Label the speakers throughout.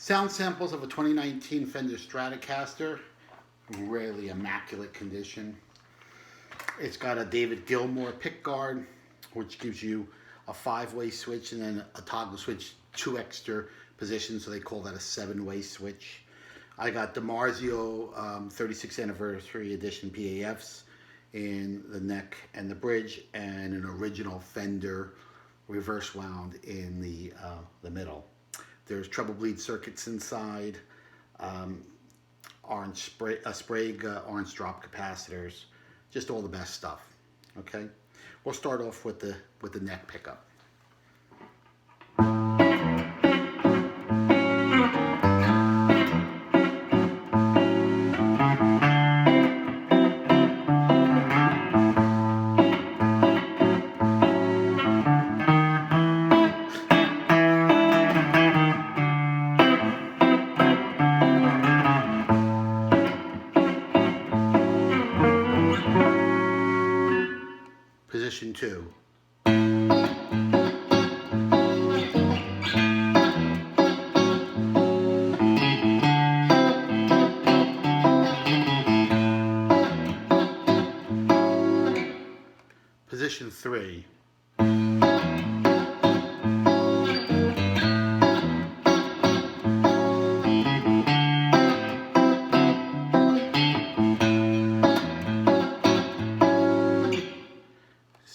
Speaker 1: Sound samples of a 2019 Fender Stratocaster, really immaculate condition. It's got a David Gilmour pick guard, which gives you a 5-way switch and then a toggle switch, 2 extra positions, so they call that a 7-way switch. I got DiMarzio 36th Anniversary Edition PAFs in the neck and the bridge, and an original Fender reverse wound in the middle. There's treble bleed circuits inside, Sprague orange drop capacitors, just all the best stuff. Okay, we'll start off with the neck pickup. Position 2. Position 3.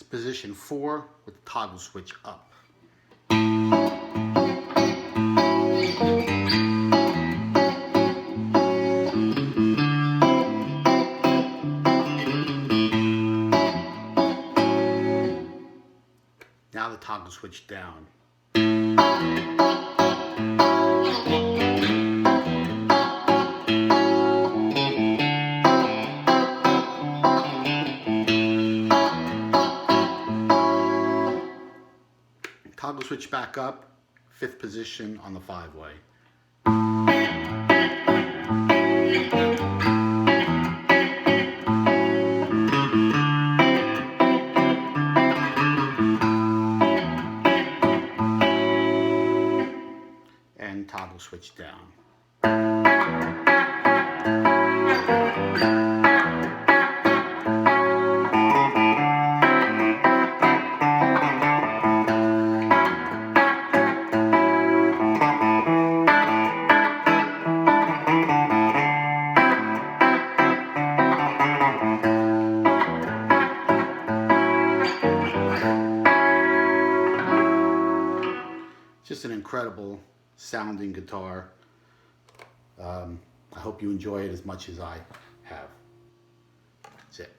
Speaker 1: Position 4 with the toggle switch up. Now the toggle switch down. Toggle switch back up, 5th position on the 5-way. And toggle switch down. Just an incredible sounding guitar. I hope you enjoy it as much as I have. That's it.